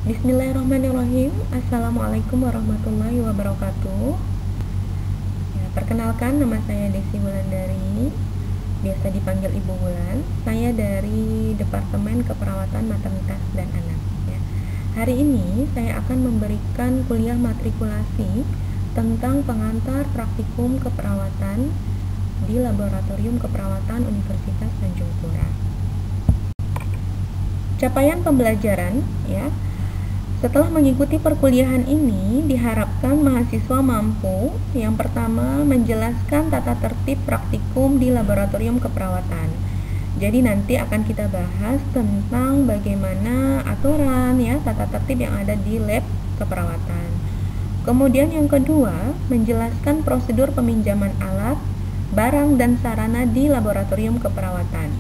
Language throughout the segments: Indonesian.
Bismillahirrahmanirrahim. Assalamualaikum warahmatullahi wabarakatuh. Ya, perkenalkan, nama saya Desi Wulandari, biasa dipanggil Ibu Wulan. Saya dari Departemen Keperawatan Maternitas dan Anak. Ya. Hari ini saya akan memberikan kuliah matrikulasi tentang pengantar praktikum keperawatan di Laboratorium Keperawatan Universitas Tanjung Pura. Capaian pembelajaran, ya. Setelah mengikuti perkuliahan ini, diharapkan mahasiswa mampu yang pertama menjelaskan tata tertib praktikum di laboratorium keperawatan. Jadi nanti akan kita bahas tentang bagaimana aturan ya tata tertib yang ada di lab keperawatan. Kemudian yang kedua, menjelaskan prosedur peminjaman alat, barang dan sarana di laboratorium keperawatan.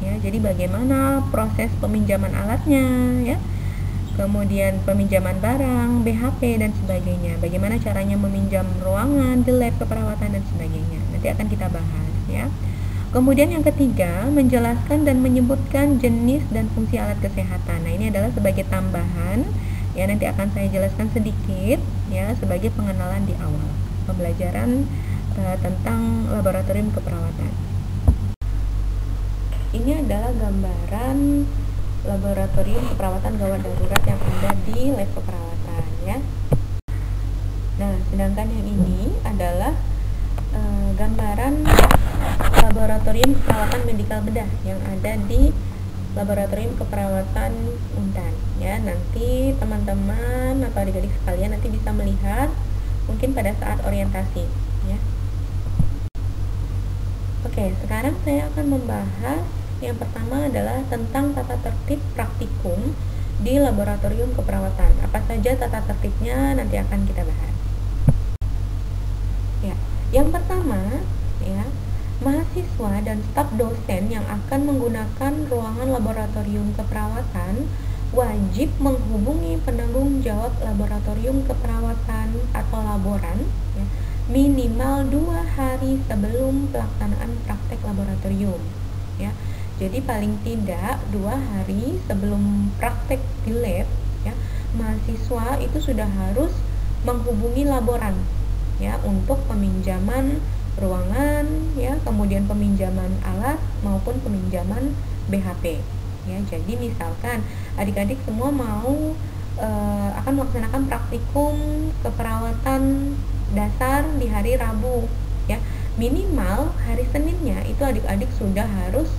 Ya, jadi bagaimana proses peminjaman alatnya ya. Kemudian peminjaman barang, BHP dan sebagainya. Bagaimana caranya meminjam ruangan di lab keperawatan dan sebagainya. Nanti akan kita bahas ya. Kemudian yang ketiga, menjelaskan dan menyebutkan jenis dan fungsi alat kesehatan. Nah, ini adalah sebagai tambahan ya, nanti akan saya jelaskan sedikit ya sebagai pengenalan di awal pembelajaran tentang laboratorium keperawatan. Ini adalah gambaran laboratorium keperawatan gawat darurat yang ada di lab keperawatan ya. Nah, sedangkan yang ini adalah gambaran laboratorium keperawatan medikal bedah yang ada di laboratorium keperawatan Untan ya. Nanti teman-teman atau adik-adik sekalian nanti bisa melihat mungkin pada saat orientasi ya. Oke, sekarang saya akan membahas yang pertama adalah tentang tata tertib praktikum di laboratorium keperawatan. Apa saja tata tertibnya nanti akan kita bahas. Ya, yang pertama ya, mahasiswa dan staf dosen yang akan menggunakan ruangan laboratorium keperawatan wajib menghubungi penanggung jawab laboratorium keperawatan atau laboran ya, minimal 2 hari sebelum pelaksanaan praktek laboratorium ya. Jadi paling tidak 2 hari sebelum praktek di lab ya, mahasiswa itu sudah harus menghubungi laboran ya untuk peminjaman ruangan ya, kemudian peminjaman alat maupun peminjaman BHP ya. Jadi misalkan adik-adik semua mau akan melaksanakan praktikum keperawatan dasar di hari Rabu ya, minimal hari Seninnya itu adik-adik sudah harus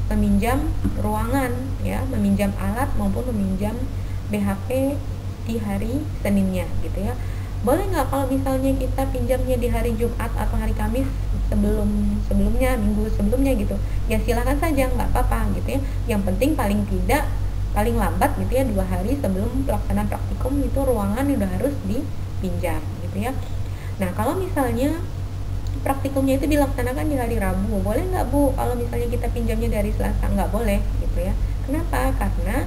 meminjam ruangan ya, meminjam alat maupun meminjam BHP di hari Seninnya gitu ya. Boleh nggak kalau misalnya kita pinjamnya di hari Jumat atau hari Kamis sebelumnya, minggu sebelumnya gitu ya, silakan saja, nggak apa-apa gitu ya. Yang penting paling tidak, paling lambat gitu ya 2 hari sebelum pelaksanaan praktikum itu ruangan udah harus dipinjam gitu ya. Nah, kalau misalnya praktikumnya itu dilaksanakan di hari Rabu, boleh nggak Bu kalau misalnya kita pinjamnya dari Selasa? Nggak boleh gitu ya. Kenapa? Karena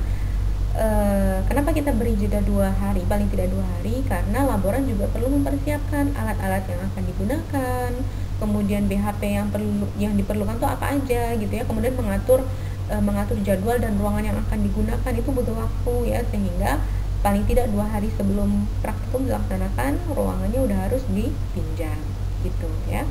kenapa kita beri jeda 2 hari, paling tidak 2 hari? Karena laboran juga perlu mempersiapkan alat-alat yang akan digunakan, kemudian BHP yang diperlukan tuh apa aja gitu ya, kemudian mengatur jadwal dan ruangan yang akan digunakan itu butuh waktu ya, sehingga paling tidak 2 hari sebelum praktikum dilaksanakan ruangannya udah harus dipinjam gitu ya.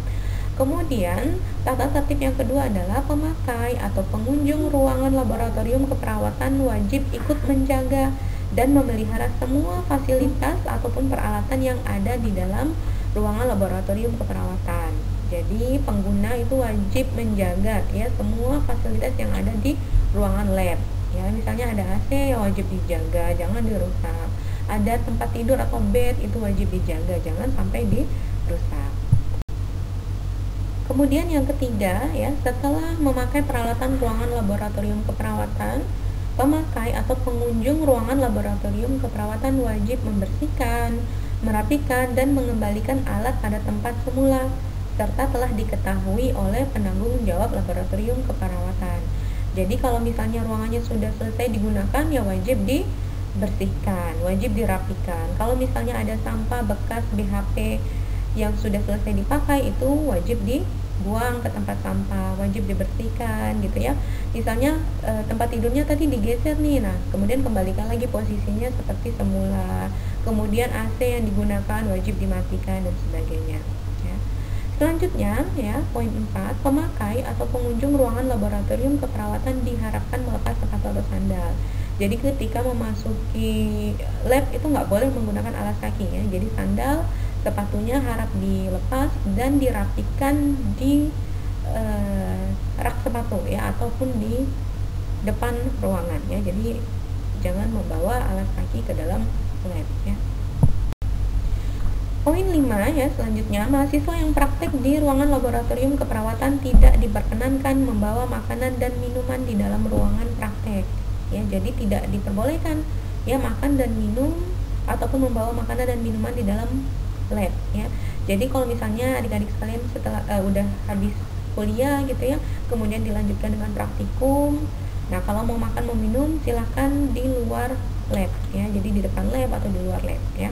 Kemudian tata tertib yang kedua adalah pemakai atau pengunjung ruangan laboratorium keperawatan wajib ikut menjaga dan memelihara semua fasilitas ataupun peralatan yang ada di dalam ruangan laboratorium keperawatan. Jadi pengguna itu wajib menjaga ya semua fasilitas yang ada di ruangan lab ya. Misalnya ada AC ya wajib dijaga, jangan dirusak. Ada tempat tidur atau bed itu wajib dijaga, jangan sampai dirusak. Kemudian yang ketiga ya, setelah memakai peralatan ruangan laboratorium keperawatan, pemakai atau pengunjung ruangan laboratorium keperawatan wajib membersihkan, merapikan dan mengembalikan alat pada tempat semula serta telah diketahui oleh penanggung jawab laboratorium keperawatan. Jadi kalau misalnya ruangannya sudah selesai digunakan ya wajib dibersihkan, wajib dirapikan. Kalau misalnya ada sampah bekas BHP yang sudah selesai dipakai itu wajib buang ke tempat sampah, wajib dibersihkan gitu ya. Misalnya tempat tidurnya tadi digeser nih, nah kemudian kembalikan lagi posisinya seperti semula. Kemudian AC yang digunakan wajib dimatikan dan sebagainya ya. Selanjutnya ya, poin 4, pemakai atau pengunjung ruangan laboratorium keperawatan diharapkan melepas sepatu atau sandal. Jadi ketika memasuki lab itu nggak boleh menggunakan alas kaki ya. Jadi sandal, sepatunya harap dilepas dan dirapikan di rak sepatu ya, ataupun di depan ruangan ya. Jadi jangan membawa alas kaki ke dalam lab ya. Poin 5 ya, selanjutnya mahasiswa yang praktek di ruangan laboratorium keperawatan tidak diperkenankan membawa makanan dan minuman di dalam ruangan praktek ya. Jadi tidak diperbolehkan ya makan dan minum ataupun membawa makanan dan minuman di dalam lab ya. Jadi kalau misalnya adik-adik sekalian setelah udah habis kuliah gitu ya, kemudian dilanjutkan dengan praktikum. Nah, kalau mau makan mau minum silahkan di luar lab ya. Jadi di depan lab atau di luar lab ya.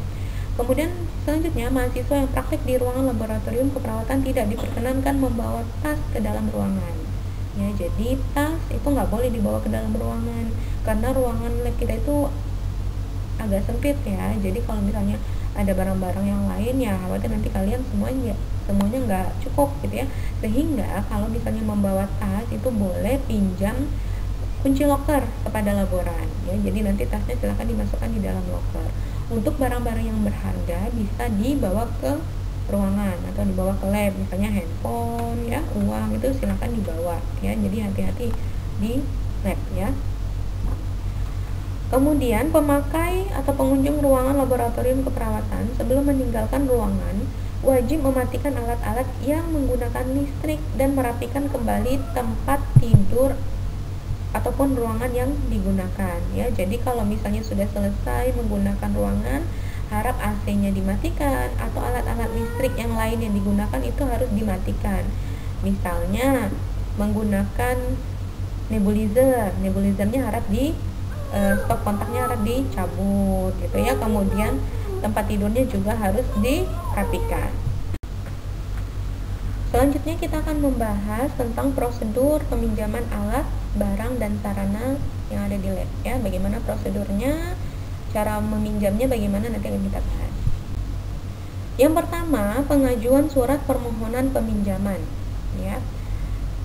Kemudian selanjutnya mahasiswa yang praktek di ruangan laboratorium keperawatan tidak diperkenankan membawa tas ke dalam ruangan ya. Jadi tas itu nggak boleh dibawa ke dalam ruangan karena ruangan lab kita itu agak sempit ya. Jadi kalau misalnya ada barang-barang yang lain ya khawatir nanti kalian semuanya nggak cukup gitu ya. Sehingga kalau misalnya membawa tas itu boleh pinjam kunci loker kepada laboran ya. Jadi nanti tasnya silahkan dimasukkan di dalam loker. Untuk barang-barang yang berharga bisa dibawa ke ruangan atau dibawa ke lab, misalnya handphone ya, uang itu silahkan dibawa ya. Jadi hati-hati di lab ya. Kemudian pemakai atau pengunjung ruangan laboratorium keperawatan sebelum meninggalkan ruangan wajib mematikan alat-alat yang menggunakan listrik dan merapikan kembali tempat tidur ataupun ruangan yang digunakan ya. Jadi kalau misalnya sudah selesai menggunakan ruangan, harap AC-nya dimatikan atau alat-alat listrik yang lain yang digunakan itu harus dimatikan. Misalnya menggunakan nebulizernya harap di stop kontaknya harap dicabut gitu ya. Kemudian tempat tidurnya juga harus dirapikan. Selanjutnya kita akan membahas tentang prosedur peminjaman alat, barang, dan sarana yang ada di lab ya. Bagaimana prosedurnya, cara meminjamnya bagaimana nanti akan kita bahas. Yang pertama, pengajuan surat permohonan peminjaman ya.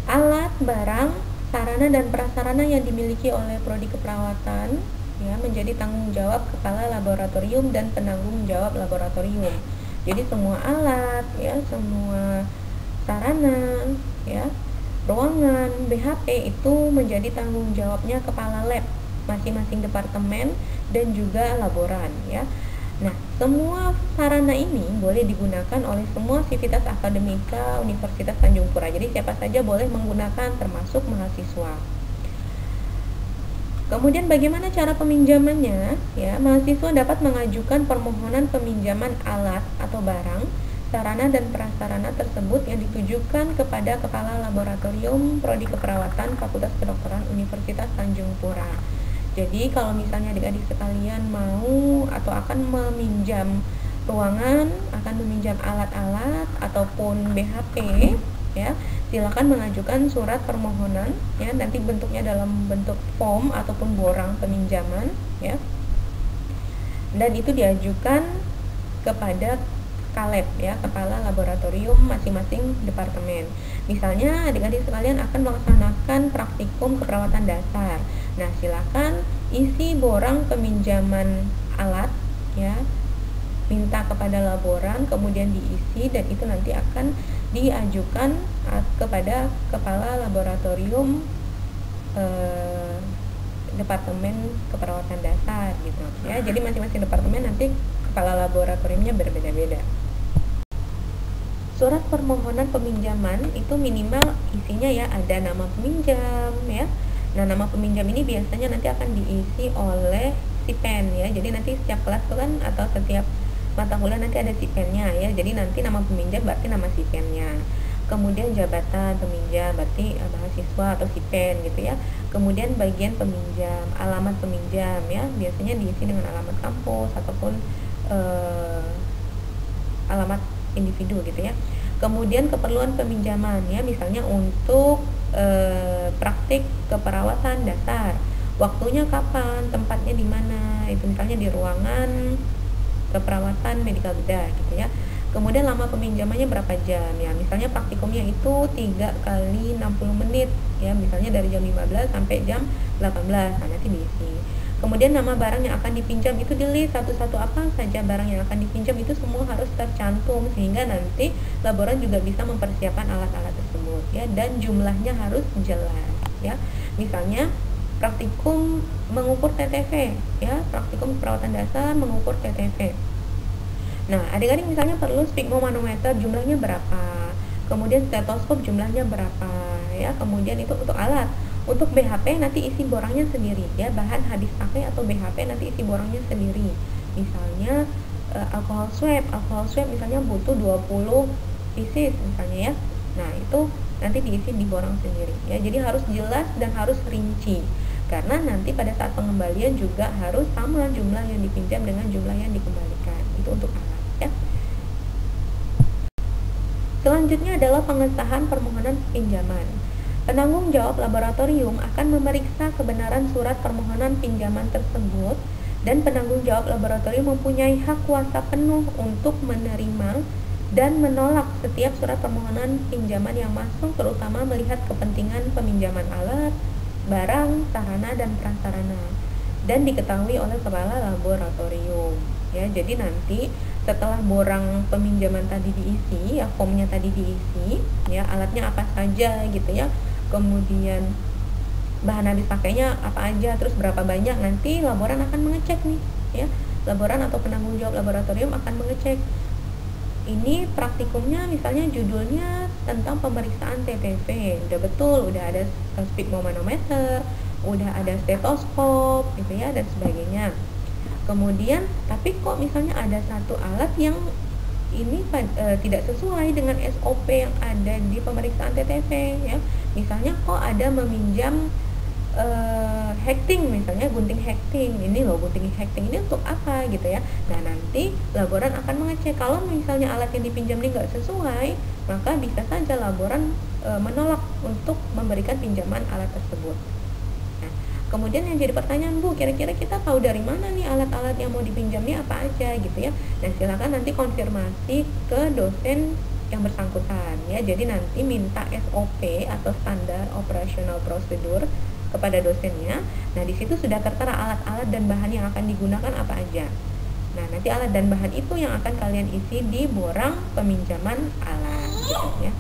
Alat, barang, sarana, dan prasarana yang dimiliki oleh prodi keperawatan ya menjadi tanggung jawab kepala laboratorium dan penanggung jawab laboratorium. Jadi semua alat ya, semua sarana ya, ruangan, BHP itu menjadi tanggung jawabnya kepala lab masing-masing departemen dan juga laboran ya. Nah, semua sarana ini boleh digunakan oleh semua sivitas akademika Universitas Tanjung Pura. Jadi siapa saja boleh menggunakan termasuk mahasiswa. Kemudian bagaimana cara peminjamannya ya? Mahasiswa dapat mengajukan permohonan peminjaman alat atau barang, sarana dan prasarana tersebut yang ditujukan kepada Kepala Laboratorium Prodi Keperawatan Fakultas Kedokteran Universitas Tanjung Pura. Jadi kalau misalnya adik-adik sekalian mau atau akan meminjam ruangan, akan meminjam alat-alat ataupun BHP ya, silakan mengajukan surat permohonan ya, nanti bentuknya dalam bentuk form ataupun borang peminjaman ya. Dan itu diajukan kepada Kaleb ya, kepala laboratorium masing-masing departemen. Misalnya adik-adik sekalian akan melaksanakan praktikum keperawatan dasar. Nah, silakan isi borang peminjaman alat ya, minta kepada laboran, kemudian diisi dan itu nanti akan diajukan kepada kepala laboratorium departemen keperawatan dasar gitu ya. Jadi masing-masing departemen nanti kepala laboratoriumnya berbeda-beda. Surat permohonan peminjaman itu minimal isinya ya ada nama peminjam ya. Nah, nama peminjam ini biasanya nanti akan diisi oleh sipen ya. Jadi nanti setiap kelas itu kan atau setiap mata kuliah nanti ada sipennya ya. Jadi nanti nama peminjam berarti nama sipennya. Kemudian jabatan peminjam berarti mahasiswa atau sipen gitu ya. Kemudian bagian peminjam, alamat peminjam ya. Biasanya diisi dengan alamat kampus ataupun alamat individu gitu ya. Kemudian keperluan peminjaman ya, misalnya untuk praktik keperawatan dasar. Waktunya kapan, tempatnya di mana, itu misalnya di ruangan keperawatan medical bedah gitu ya. Kemudian lama peminjamannya berapa jam ya, misalnya praktikumnya itu 3 kali 60 menit ya, misalnya dari jam 15 sampai jam 18, nah nanti diisi. Kemudian nama barang yang akan dipinjam itu di list satu-satu, apa saja barang yang akan dipinjam itu semua harus tercantum, sehingga nanti laboran juga bisa mempersiapkan alat-alat tersebut ya, dan jumlahnya harus jelas ya. Misalnya praktikum mengukur TTV ya, praktikum perawatan dasar mengukur TTV. Nah, adik-adik misalnya perlu sphygmomanometer, jumlahnya berapa, kemudian stetoskop jumlahnya berapa ya, kemudian itu untuk alat. Untuk BHP nanti isi borangnya sendiri ya, bahan habis pakai atau BHP nanti isi borangnya sendiri. Misalnya alkohol swab misalnya butuh 20 pieces misalnya ya. Nah, itu nanti diisi di borang sendiri ya. Jadi harus jelas dan harus rinci. Karena nanti pada saat pengembalian juga harus sama jumlah yang dipinjam dengan jumlah yang dikembalikan. Itu untuk alat ya. Selanjutnya adalah pengesahan permohonan pinjaman. Penanggung jawab laboratorium akan memeriksa kebenaran surat permohonan pinjaman tersebut, dan penanggung jawab laboratorium mempunyai hak kuasa penuh untuk menerima dan menolak setiap surat permohonan pinjaman yang masuk, terutama melihat kepentingan peminjaman alat, barang, sarana, dan prasarana, dan diketahui oleh kepala laboratorium ya. Jadi nanti setelah borang peminjaman tadi diisi ya, formnya tadi diisi ya, alatnya apa saja gitu ya, kemudian bahan habis pakainya apa aja, terus berapa banyak, nanti laboran akan mengecek nih ya. Laboran atau penanggung jawab laboratorium akan mengecek ini praktikumnya, misalnya judulnya tentang pemeriksaan TTV, udah betul, udah ada sphygmomanometer, udah ada stetoskop gitu ya, dan sebagainya. Kemudian tapi kok misalnya ada satu alat yang ini tidak sesuai dengan SOP yang ada di pemeriksaan TTV ya. Misalnya kok ada meminjam hekting, misalnya gunting hekting, ini loh gunting hekting ini untuk apa gitu ya. Nah, nanti laboran akan mengecek. Kalau misalnya alat yang dipinjam ini nggak sesuai, maka bisa saja laboran menolak untuk memberikan pinjaman alat tersebut. Nah, kemudian yang jadi pertanyaan, Bu, kira-kira kita tahu dari mana nih alat-alat yang mau dipinjam ini apa aja gitu ya. Nah, silakan nanti konfirmasi ke dosen yang bersangkutan ya. Jadi nanti minta SOP atau standar operational procedure kepada dosennya. Nah, di situ sudah tertera alat-alat dan bahan yang akan digunakan apa aja. Nah, nanti alat dan bahan itu yang akan kalian isi di borang peminjaman alat gitu ya.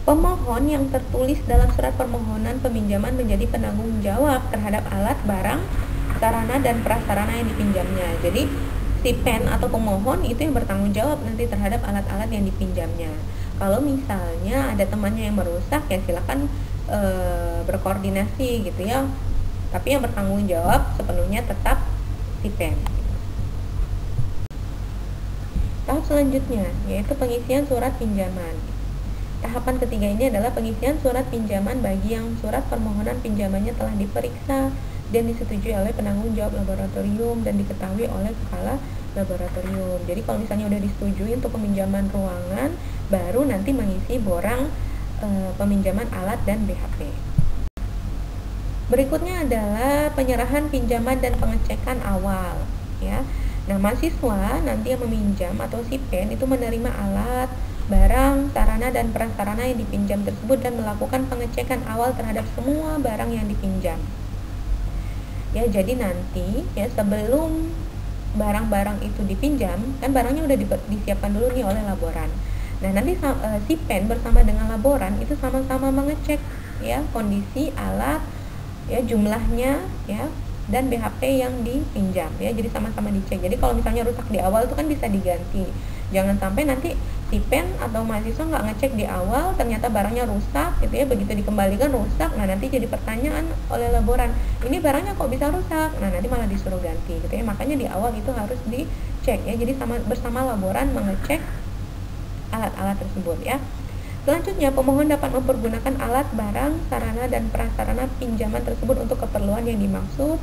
Pemohon yang tertulis dalam surat permohonan peminjaman menjadi penanggung jawab terhadap alat, barang, sarana, dan prasarana yang dipinjamnya. Jadi si pen atau pemohon itu yang bertanggung jawab nanti terhadap alat-alat yang dipinjamnya. Kalau misalnya ada temannya yang merusak, ya silakan berkoordinasi gitu ya, tapi yang bertanggung jawab sepenuhnya tetap si pen. Tahap selanjutnya yaitu pengisian surat pinjaman. Tahapan ketiga ini adalah pengisian surat pinjaman bagi yang surat permohonan pinjamannya telah diperiksa dan disetujui oleh penanggung jawab laboratorium dan diketahui oleh kepala laboratorium. Jadi kalau misalnya udah disetujui untuk peminjaman ruangan, baru nanti mengisi borang peminjaman alat dan BHP. Berikutnya adalah penyerahan pinjaman dan pengecekan awal ya. Nah, mahasiswa nanti yang meminjam atau si pen itu menerima alat, barang, sarana, dan prasarana yang dipinjam tersebut dan melakukan pengecekan awal terhadap semua barang yang dipinjam. Ya, jadi nanti ya sebelum barang-barang itu dipinjam, kan barangnya udah disiapkan dulu nih oleh laboran. Nah, nanti si pen bersama dengan laboran itu sama-sama mengecek ya kondisi alat, ya jumlahnya ya, dan BHP yang dipinjam ya. Jadi sama-sama dicek. Jadi kalau misalnya rusak di awal itu kan bisa diganti. Jangan sampai nanti si pen atau mahasiswa nggak ngecek di awal, ternyata barangnya rusak gitu ya, begitu dikembalikan rusak. Nah, nanti jadi pertanyaan oleh laboran, ini barangnya kok bisa rusak? Nah, nanti malah disuruh ganti gitu ya. Makanya di awal itu harus dicek ya. Jadi bersama laboran mengecek alat-alat tersebut ya. Selanjutnya, pemohon dapat mempergunakan alat, barang, sarana, dan prasarana pinjaman tersebut untuk keperluan yang dimaksud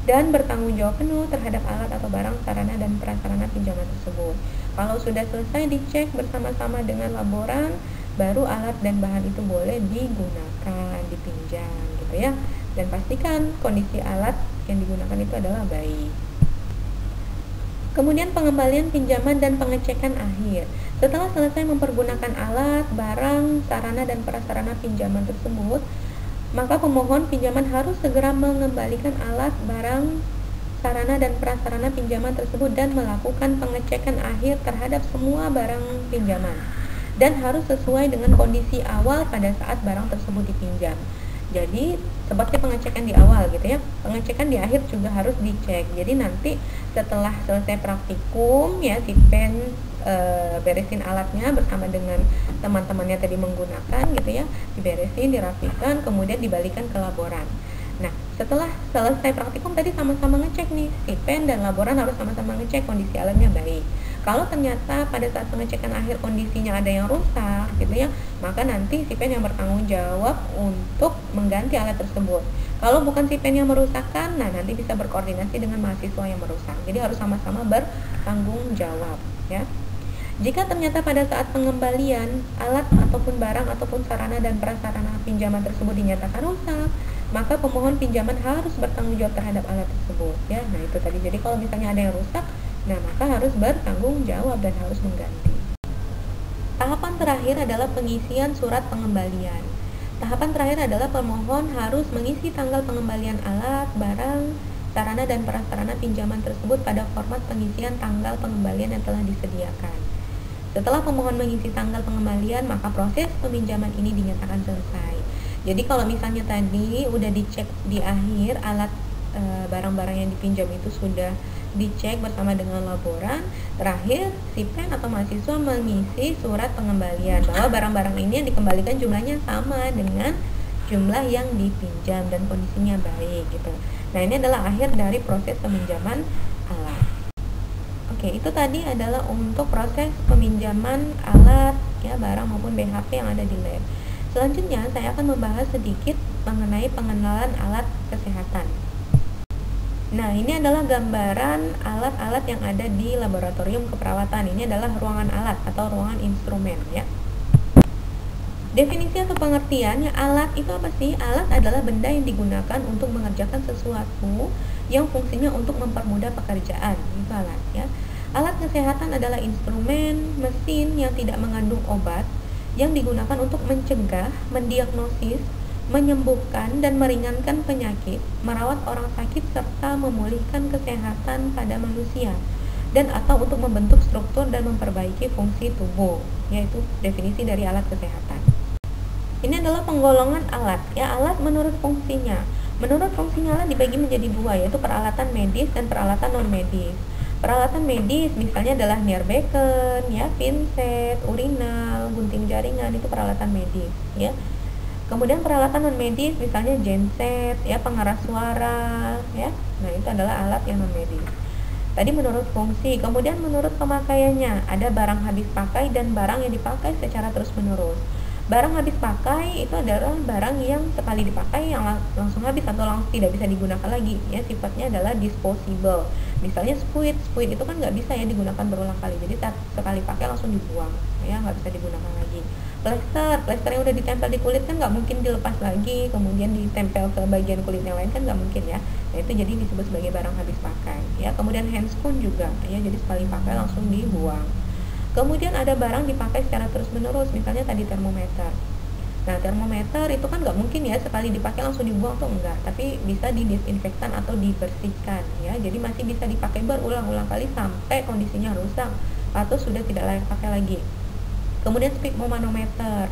dan bertanggung jawab penuh terhadap alat atau barang sarana dan prasarana pinjaman tersebut. Kalau sudah selesai dicek bersama-sama dengan laboran, baru alat dan bahan itu boleh digunakan, dipinjam gitu ya. Dan pastikan kondisi alat yang digunakan itu adalah baik. Kemudian pengembalian pinjaman dan pengecekan akhir. Setelah selesai mempergunakan alat, barang, sarana dan prasarana pinjaman tersebut, maka pemohon pinjaman harus segera mengembalikan alat, barang, sarana dan prasarana pinjaman tersebut dan melakukan pengecekan akhir terhadap semua barang pinjaman, dan harus sesuai dengan kondisi awal pada saat barang tersebut dipinjam. Jadi seperti pengecekan di awal gitu ya, pengecekan di akhir juga harus dicek. Jadi nanti setelah selesai praktikum ya, si pen beresin alatnya bersama dengan teman-temannya tadi menggunakan gitu ya, diberesin, dirapikan, kemudian dibalikan ke laboran. Nah, setelah selesai praktikum tadi sama-sama ngecek nih, si pen dan laboran harus sama-sama ngecek kondisi alatnya baik. Kalau ternyata pada saat pengecekan akhir kondisinya ada yang rusak gitu ya, maka nanti si pen yang bertanggung jawab untuk mengganti alat tersebut. Kalau bukan si pen yang merusakkan, nah nanti bisa berkoordinasi dengan mahasiswa yang merusak. Jadi harus sama-sama bertanggung jawab ya. Jika ternyata pada saat pengembalian alat ataupun barang ataupun sarana dan prasarana pinjaman tersebut dinyatakan rusak, maka pemohon pinjaman harus bertanggung jawab terhadap alat tersebut ya. Nah, itu tadi. Jadi kalau misalnya ada yang rusak, nah maka harus bertanggung jawab dan harus mengganti. Tahapan terakhir adalah pengisian surat pengembalian. Tahapan terakhir adalah pemohon harus mengisi tanggal pengembalian alat, barang, sarana dan prasarana pinjaman tersebut pada format pengisian tanggal pengembalian yang telah disediakan. Setelah pemohon mengisi tanggal pengembalian, maka proses peminjaman ini dinyatakan selesai. Jadi kalau misalnya tadi udah dicek di akhir alat barang-barang yang dipinjam itu sudah dicek bersama dengan laboran, terakhir si pen atau mahasiswa mengisi surat pengembalian bahwa barang-barang ini yang dikembalikan jumlahnya sama dengan jumlah yang dipinjam dan kondisinya baik gitu. Nah, ini adalah akhir dari proses peminjaman alat. Oke, itu tadi adalah untuk proses peminjaman alat ya, barang maupun BHP yang ada di lab. Selanjutnya saya akan membahas sedikit mengenai pengenalan alat kesehatan. Nah, ini adalah gambaran alat-alat yang ada di laboratorium keperawatan. Ini adalah ruangan alat atau ruangan instrumen ya. Definisi atau pengertiannya, alat itu apa sih? Alat adalah benda yang digunakan untuk mengerjakan sesuatu yang fungsinya untuk mempermudah pekerjaan. Itu alat ya. Alat kesehatan adalah instrumen, mesin yang tidak mengandung obat yang digunakan untuk mencegah, mendiagnosis, menyembuhkan dan meringankan penyakit, merawat orang sakit serta memulihkan kesehatan pada manusia, dan atau untuk membentuk struktur dan memperbaiki fungsi tubuh. Yaitu definisi dari alat kesehatan. Ini adalah penggolongan alat ya. Alat menurut fungsinya. Menurut fungsinya alat dibagi menjadi dua, yaitu peralatan medis dan peralatan non medis. Peralatan medis misalnya adalah Nierbecken, ya, pinset, urinal, gunting jaringan, itu peralatan medis, ya. Kemudian peralatan non medis misalnya genset, ya, pengeras suara, ya. Nah, itu adalah alat yang non medis. Tadi menurut fungsi, kemudian menurut pemakaiannya, ada barang habis pakai dan barang yang dipakai secara terus-menerus. Barang habis pakai itu adalah barang yang sekali dipakai yang langsung habis atau langsung tidak bisa digunakan lagi, ya, sifatnya adalah disposable. Misalnya spuit itu kan nggak bisa ya digunakan berulang kali, jadi sekali pakai langsung dibuang, ya, nggak bisa digunakan lagi. Plester yang udah ditempel di kulit kan nggak mungkin dilepas lagi kemudian ditempel ke bagian kulit yang lain, kan nggak mungkin ya. Nah, itu jadi disebut sebagai barang habis pakai, ya. Kemudian handscoon juga, ya, jadi sekali pakai langsung dibuang. Kemudian ada barang dipakai secara terus-menerus, misalnya tadi termometer. Nah, termometer itu kan nggak mungkin ya sekali dipakai langsung dibuang, tuh enggak, tapi bisa didisinfektan atau dibersihkan, ya. Jadi masih bisa dipakai berulang-ulang kali sampai kondisinya rusak atau sudah tidak layak pakai lagi. Kemudian sphygmomanometer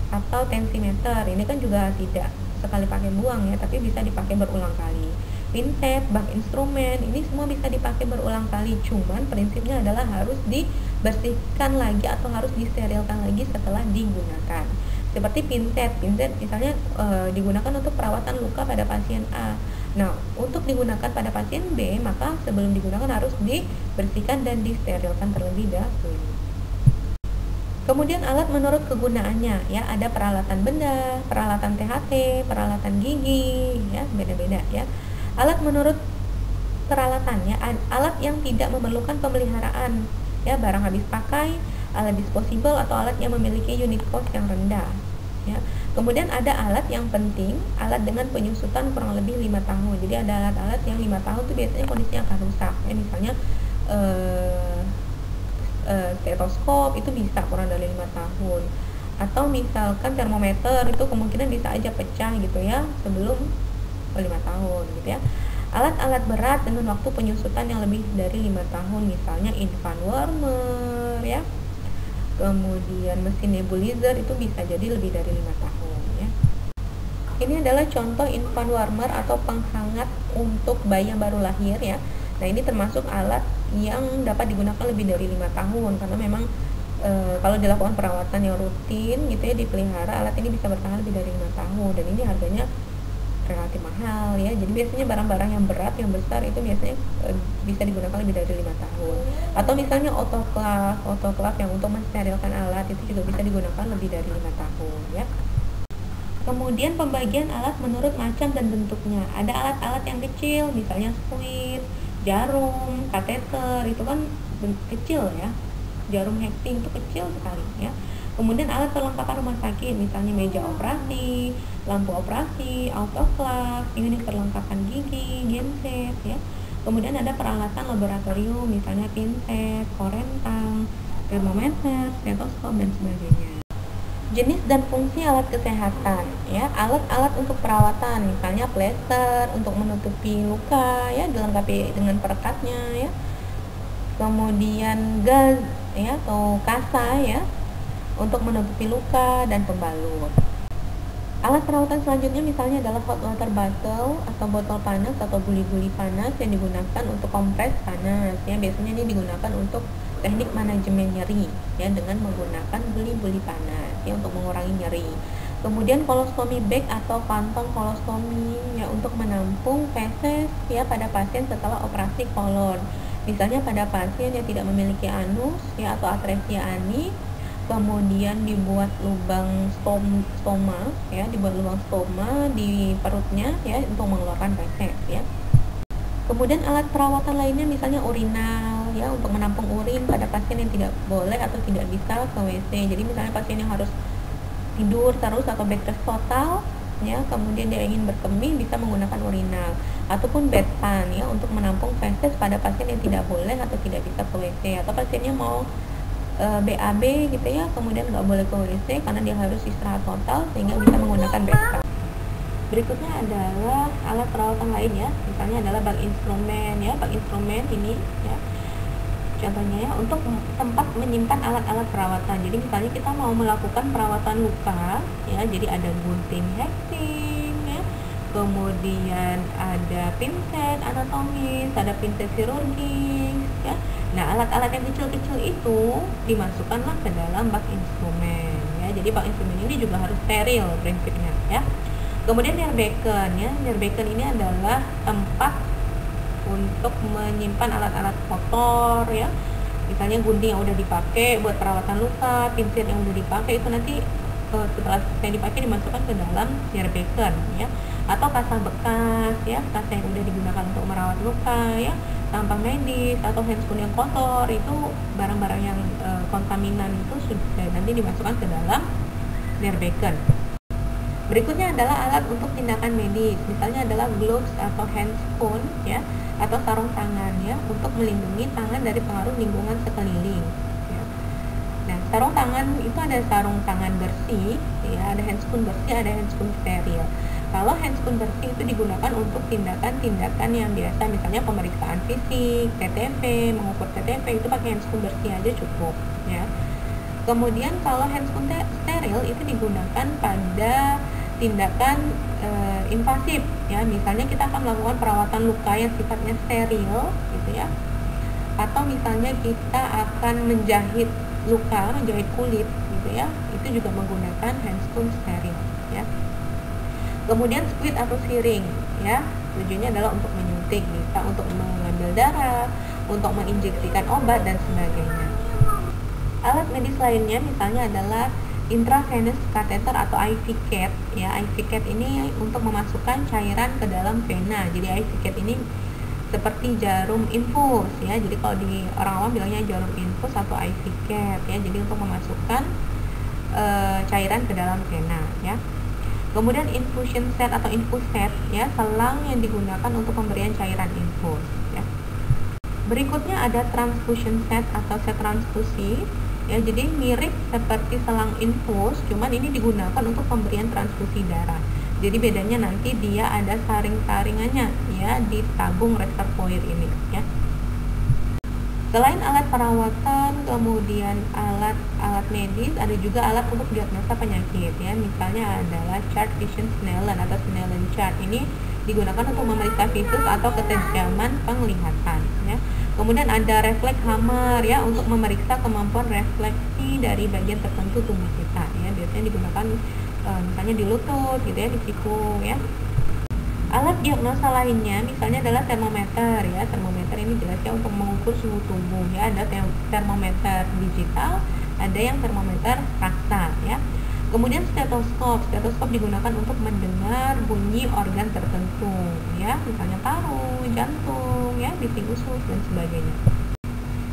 atau tensimeter, ini kan juga tidak sekali pakai buang ya, tapi bisa dipakai berulang kali. Pinset, bak instrumen, ini semua bisa dipakai berulang kali, cuman prinsipnya adalah harus dibersihkan lagi atau harus disterilkan lagi setelah digunakan. Seperti pinset misalnya digunakan untuk perawatan luka pada pasien A. Nah, untuk digunakan pada pasien B, maka sebelum digunakan harus dibersihkan dan disterilkan terlebih dahulu. Kemudian alat menurut kegunaannya, ya, ada peralatan benda, peralatan THT, peralatan gigi, ya, beda-beda ya. Alat menurut peralatannya, alat yang tidak memerlukan pemeliharaan, ya, barang habis pakai, alat disposable atau alat yang memiliki unit cost yang rendah, ya. Kemudian ada alat yang penting, alat dengan penyusutan kurang lebih 5 tahun. Jadi ada alat-alat yang 5 tahun itu biasanya kondisinya akan rusak, ya, misalnya stetoskop itu bisa kurang dari 5 tahun, atau misalkan termometer itu kemungkinan bisa aja pecah gitu ya sebelum 5 tahun gitu ya. Alat-alat berat dengan waktu penyusutan yang lebih dari 5 tahun, misalnya infant warmer ya, kemudian mesin nebulizer itu bisa jadi lebih dari 5 tahun ya. Ini adalah contoh infant warmer atau penghangat untuk bayi yang baru lahir ya. Nah, ini termasuk alat yang dapat digunakan lebih dari 5 tahun karena memang kalau dilakukan perawatan yang rutin gitu ya, dipelihara, alat ini bisa bertahan lebih dari 5 tahun dan ini harganya relatif mahal ya. Jadi biasanya barang-barang yang berat, yang besar itu biasanya bisa digunakan lebih dari 5 tahun. Atau misalnya autoclave yang untuk mensterilkan alat itu juga bisa digunakan lebih dari 5 tahun ya. Kemudian pembagian alat menurut macam dan bentuknya. Ada alat-alat yang kecil, misalnya squeeze, jarum, kateter, itu kan kecil ya. Jarum hexing itu kecil sekali ya. Kemudian alat perlengkapan rumah sakit, misalnya meja operasi, lampu operasi, autoclave, unit perlengkapan gigi, genset ya. Kemudian ada peralatan laboratorium, misalnya pinset, korentang, termometer, stetoskop dan sebagainya. Jenis dan fungsi alat kesehatan ya. Alat-alat untuk perawatan, misalnya plester untuk menutupi luka ya, dilengkapi dengan perekatnya ya. Kemudian gaz ya atau kasa ya untuk menutupi luka dan pembalut. Alat perawatan selanjutnya misalnya adalah hot water bottle atau botol panas atau guli-guli panas yang digunakan untuk kompres panas ya. Biasanya ini digunakan untuk teknik manajemen nyeri ya, dengan menggunakan guli-guli panas ya untuk mengurangi nyeri. Kemudian colostomy bag atau kantong colostomy ya untuk menampung feses ya pada pasien setelah operasi kolon. Misalnya pada pasien yang tidak memiliki anus ya atau atresia ani, kemudian dibuat lubang stoma ya, dibuat lubang stoma di perutnya ya untuk mengeluarkan feses ya. Kemudian alat perawatan lainnya misalnya urinal ya untuk menampung urin pada pasien yang tidak boleh atau tidak bisa ke WC. Jadi misalnya pasien yang harus tidur terus atau bed rest total ya, kemudian dia ingin berkemih bisa menggunakan urinal, ataupun bedpan ya untuk menampung feses pada pasien yang tidak boleh atau tidak bisa ke WC, atau pasiennya mau BAB gitu ya, kemudian nggak boleh ke WC karena dia harus istirahat total sehingga bisa menggunakan bedpan. Berikutnya adalah alat perawatan lain ya, misalnya adalah bak instrumen ya. Bak instrumen ini ya, contohnya ya untuk tempat menyimpan alat-alat perawatan. Jadi misalnya kita mau melakukan perawatan luka ya, jadi ada gunting hexing ya, kemudian ada pinset anatomis, ada pinset chirurgis ya. Nah, alat-alat yang kecil-kecil itu dimasukkanlah ke dalam bak instrumen ya. Jadi bak instrumen ini juga harus steril prinsipnya ya. Kemudian Nerbecken ya. Nerbecken ini adalah tempat untuk menyimpan alat-alat kotor ya. Misalnya gunting yang udah dipakai buat perawatan luka, pinset yang udah dipakai itu nanti setelah yang dipakai dimasukkan ke dalam Nerbecken ya. Atau kasa bekas ya, kasa yang udah digunakan untuk merawat luka ya, sampah medis atau handscoon yang kotor, itu barang-barang yang kontaminan itu sudah nanti dimasukkan ke dalam Nerbecken. Berikutnya adalah alat untuk tindakan medis, misalnya adalah gloves atau handscoon ya, atau sarung tangan ya, untuk melindungi tangan dari pengaruh lingkungan sekeliling ya. Nah, sarung tangan itu ada sarung tangan bersih ya, ada handscoon bersih, ada handscoon steril. Kalau handscoon bersih itu digunakan untuk tindakan-tindakan yang biasa, misalnya pemeriksaan fisik, TTP, mengukur TTP, itu pakai handscoon bersih aja cukup ya. Kemudian kalau handscoon steril itu digunakan pada tindakan invasif ya, misalnya kita akan melakukan perawatan luka yang sifatnya steril gitu ya, atau misalnya kita akan menjahit luka, menjahit kulit gitu ya, itu juga menggunakan handscoon steril ya. Kemudian squid atau syring ya, tujuannya adalah untuk menyuntik, bisa untuk mengambil darah, untuk menginjeksikan obat dan sebagainya. Alat medis lainnya misalnya adalah intravenous catheter atau IV cat ya. IV cat ini untuk memasukkan cairan ke dalam vena. Jadi IV cat ini seperti jarum infus ya. Jadi kalau di orang awam bilangnya jarum infus atau IV cap ya. Jadi untuk memasukkan cairan ke dalam vena ya. Kemudian infusion set atau infus set ya, selang yang digunakan untuk pemberian cairan infus ya. Berikutnya ada transfusion set atau set transfusi ya. Jadi mirip seperti selang infus, cuman ini digunakan untuk pemberian transfusi darah. Jadi bedanya nanti dia ada saring-saringannya ya di tabung reservoir ini ya. Selain alat perawatan, kemudian alat medis, ada juga alat untuk diagnosa penyakit ya. Misalnya adalah chart vision Snellen atau Snellen chart. Ini digunakan untuk memeriksa visus atau ketajaman penglihatan ya. Kemudian ada refleks hammer ya, untuk memeriksa kemampuan refleksi dari bagian tertentu tubuh kita ya. Biasanya digunakan misalnya di lutut gitu ya, di siku ya. Alat diagnosa lainnya misalnya adalah termometer ya. Termometer ini jelasnya untuk mengukur suhu tubuh ya. Ada termometer digital, ada yang termometer raksa ya. Kemudian stetoskop. Stetoskop digunakan untuk mendengar bunyi organ tertentu ya, misalnya paru, jantung ya, bising usus dan sebagainya.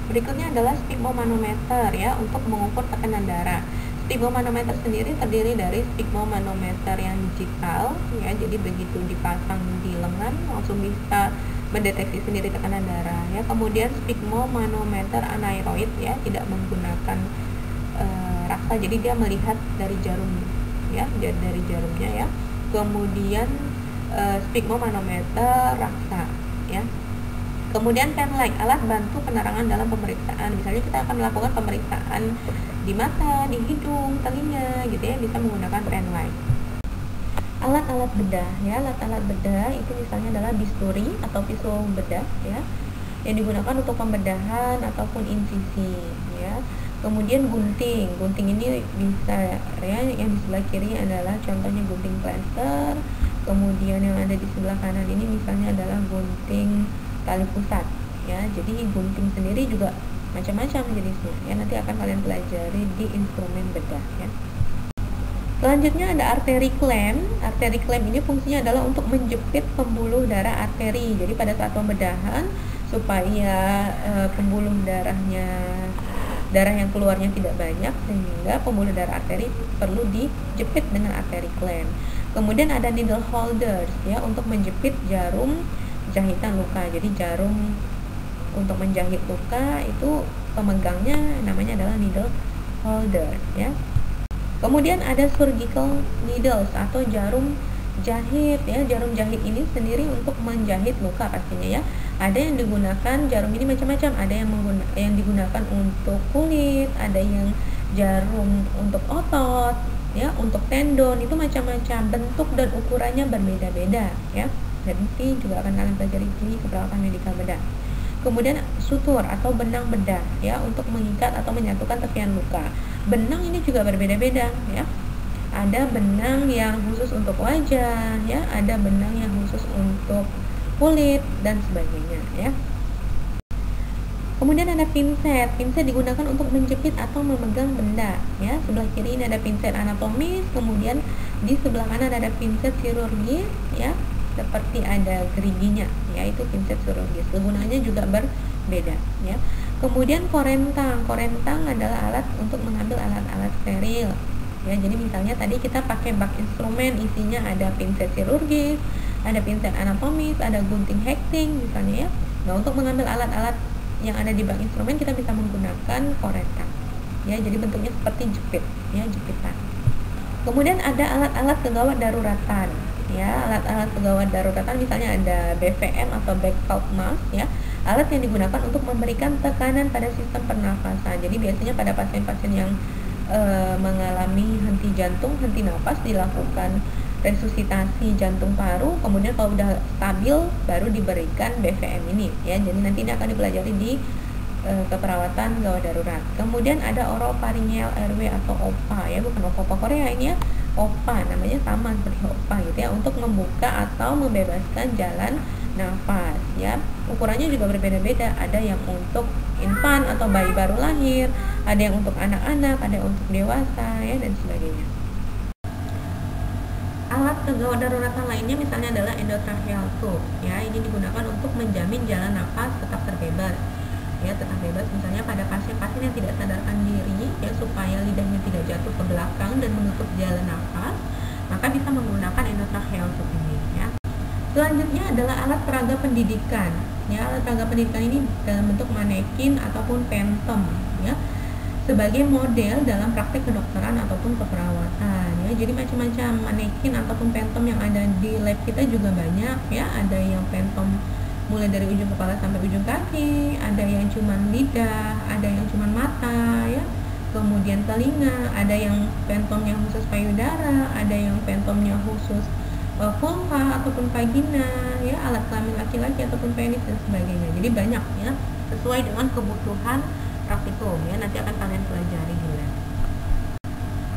Berikutnya adalah sphygmomanometer ya, untuk mengukur tekanan darah. Sphygmomanometer sendiri terdiri dari sphygmomanometer yang digital ya, jadi begitu dipasang di lengan langsung bisa mendeteksi sendiri tekanan darah ya. Kemudian sphygmomanometer aneroid ya, tidak menggunakan raksa, jadi dia melihat dari jarum ya, dari jarumnya ya. Kemudian sphygmomanometer raksa ya. Kemudian penlight, alat bantu penerangan dalam pemeriksaan. Misalnya kita akan melakukan pemeriksaan di mata, di hidung, telinga gitu ya, bisa menggunakan penlight. Alat-alat bedah ya, alat-alat bedah itu misalnya adalah bisturi atau pisau bedah ya, yang digunakan untuk pembedahan ataupun insisi ya. Kemudian gunting ini bisa ya, yang di sebelah kiri adalah contohnya gunting plester. Kemudian yang ada di sebelah kanan ini misalnya adalah gunting tali pusat ya. Jadi gunting sendiri juga macam-macam jenisnya ya, nanti akan kalian pelajari di instrumen bedah ya. Selanjutnya ada arteri clamp. Arteri clamp ini fungsinya adalah untuk menjepit pembuluh darah arteri. Jadi pada saat pembedahan supaya pembuluh darah yang keluarnya tidak banyak, sehingga pembuluh darah arteri perlu dijepit dengan arteri clamp. Kemudian ada needle holders ya, untuk menjepit jarum jahitan luka. Jadi jarum untuk menjahit luka itu pemegangnya namanya adalah needle holder ya. Kemudian ada surgical needles atau jarum jahit ya. Jarum jahit ini sendiri untuk menjahit luka pastinya ya. Ada yang digunakan jarum ini macam-macam, ada yang digunakan untuk kulit, ada yang jarum untuk otot ya, untuk tendon, itu macam-macam, bentuk dan ukurannya berbeda-beda ya. Nanti juga akan kalian pelajari di keperawatan medikal bedah. Kemudian sutur atau benang bedah ya, untuk mengikat atau menyatukan tepian luka. Benang ini juga berbeda-beda ya. Ada benang yang khusus untuk wajah ya, ada benang yang khusus untuk kulit dan sebagainya ya. Kemudian ada pinset. Pinset digunakan untuk menjepit atau memegang benda ya. Sebelah kiri ini ada pinset anatomis, kemudian di sebelah kanan ada pinset kirurgis ya, seperti ada geriginya ya, itu pinset kirurgis. Kegunaannya juga berbeda ya. Kemudian korentang adalah alat untuk mengambil alat-alat steril ya. Jadi misalnya tadi kita pakai bak instrumen, isinya ada pinset kirurgis, ada pinset anatomis, ada gunting hacking misalnya ya. Nah, untuk mengambil alat-alat yang ada di bak instrumen kita bisa menggunakan korentang ya. Jadi bentuknya seperti jepit ya, jepitan. Kemudian ada alat-alat kegawat daruratan ya. Alat-alat kegawat daruratan misalnya ada BVM atau backpack mask ya, alat yang digunakan untuk memberikan tekanan pada sistem pernafasan. Jadi biasanya pada pasien-pasien yang mengalami henti jantung, henti nafas, dilakukan resusitasi jantung paru, kemudian kalau udah stabil baru diberikan BVM ini ya. Jadi nanti ini akan dipelajari di keperawatan gawat darurat. Kemudian ada oropharyngeal airway atau OPA ya, bukan OPA Korea ini ya, OPA namanya sama seperti OPA gitu ya, untuk membuka atau membebaskan jalan nafas ya. Ukurannya juga berbeda-beda, ada yang untuk infan atau bayi baru lahir, ada yang untuk anak-anak, ada yang untuk dewasa ya, dan sebagainya. Alat kegawat daruratan lainnya misalnya adalah endotracheal tube, ya. Ini digunakan untuk menjamin jalan nafas tetap terbebas, ya, tetap bebas misalnya pada pasien-pasien yang tidak sadarkan diri, ya, supaya lidahnya tidak jatuh ke belakang dan menutup jalan nafas, maka bisa menggunakan endotracheal tube ini, ya. Selanjutnya adalah alat peraga pendidikan, ya. Alat peraga pendidikan ini dalam bentuk manekin ataupun phantom, ya, sebagai model dalam praktek kedokteran ataupun keperawatan, ya. Jadi macam-macam manekin ataupun phantom yang ada di lab kita juga banyak, ya. Ada yang phantom mulai dari ujung kepala sampai ujung kaki, ada yang cuman lidah, ada yang cuman mata, ya, kemudian telinga, ada yang phantomnya khusus payudara, ada yang phantomnya khusus vulva ataupun vagina, ya, alat kelamin laki-laki ataupun penis dan sebagainya. Jadi banyak, ya, sesuai dengan kebutuhan praktikum, ya, nanti akan kalian pelajari di lab.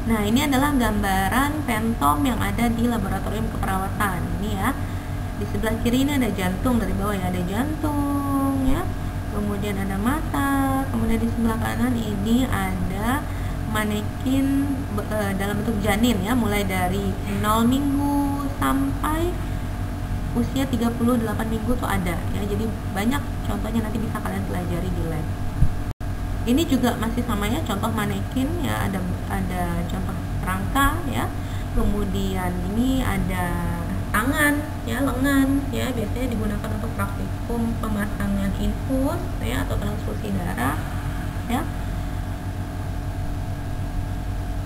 Nah, ini adalah gambaran phantom yang ada di laboratorium keperawatan. Ini, ya, di sebelah kiri ini ada jantung, dari bawah ya ada jantung, ya, kemudian ada mata, kemudian di sebelah kanan ini ada manekin dalam bentuk janin, ya, mulai dari 0 minggu sampai usia 38 minggu tuh ada, ya. Jadi banyak contohnya, nanti bisa kalian pelajari di lab. Ini juga masih sama, ya, contoh manekin, ya, ada contoh rangka, ya, kemudian ini ada tangan, ya, lengan, ya, biasanya digunakan untuk praktikum pemasangan infus, ya, atau transfusi darah, ya.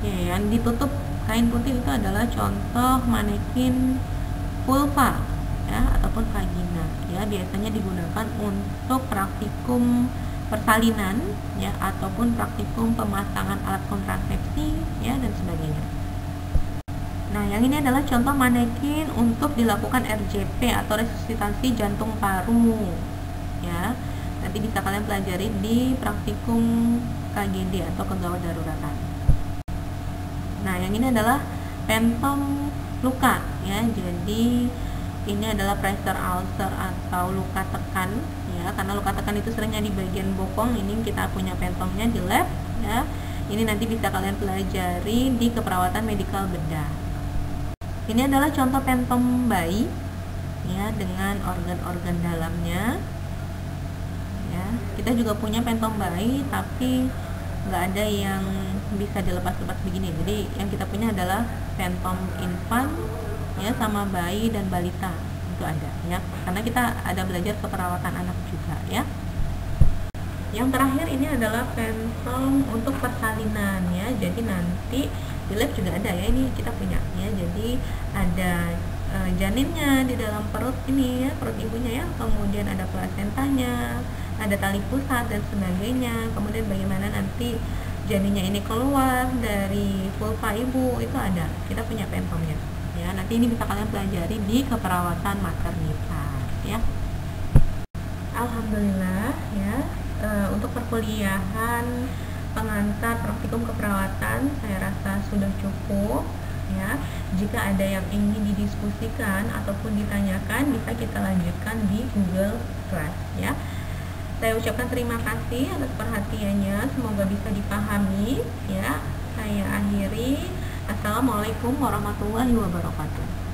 Ya, yang ditutup kain putih itu adalah contoh manekin vulva, ya, ataupun vagina, ya, biasanya digunakan untuk praktikum persalinan, ya, ataupun praktikum pemasangan alat kontrasepsi, ya, dan sebagainya. Nah, yang ini adalah contoh manekin untuk dilakukan RJP atau resusitasi jantung paru, ya. Nanti bisa kalian pelajari di praktikum KGD atau kegawat daruratan. Nah, yang ini adalah phantom luka, ya. Jadi ini adalah pressure ulcer atau luka tekan, ya, karena luka tekan itu seringnya di bagian bokong. Ini kita punya phantomnya di lab, ya. Ini nanti bisa kalian pelajari di keperawatan medikal bedah. Ini adalah contoh phantom bayi, ya, dengan organ-organ dalamnya, ya. Kita juga punya phantom bayi, tapi nggak ada yang bisa dilepas-lepas begini. Jadi yang kita punya adalah phantom infant, ya, sama bayi dan balita itu ada, ya, karena kita ada belajar keperawatan anak juga, ya. Yang terakhir ini adalah phantom untuk persalinan, ya. Jadi nanti di lab juga ada, ya, ini kita punya, ya. Jadi ada janinnya di dalam perut ini, ya, perut ibunya, ya, kemudian ada plasentanya, ada tali pusat dan sebagainya. Kemudian bagaimana nanti janinnya ini keluar dari vulva ibu, itu ada, kita punya phantomnya, ya. Nanti ini bisa kalian pelajari di keperawatan maternitas, ya. Alhamdulillah, ya, untuk perkuliahan pengantar praktikum keperawatan saya rasa sudah cukup, ya. Jika ada yang ingin didiskusikan ataupun ditanyakan, bisa kita lanjutkan di Google Class, ya. Saya ucapkan terima kasih atas perhatiannya, semoga bisa dipahami, ya. Saya akhiri. Assalamualaikum warahmatullahi wabarakatuh.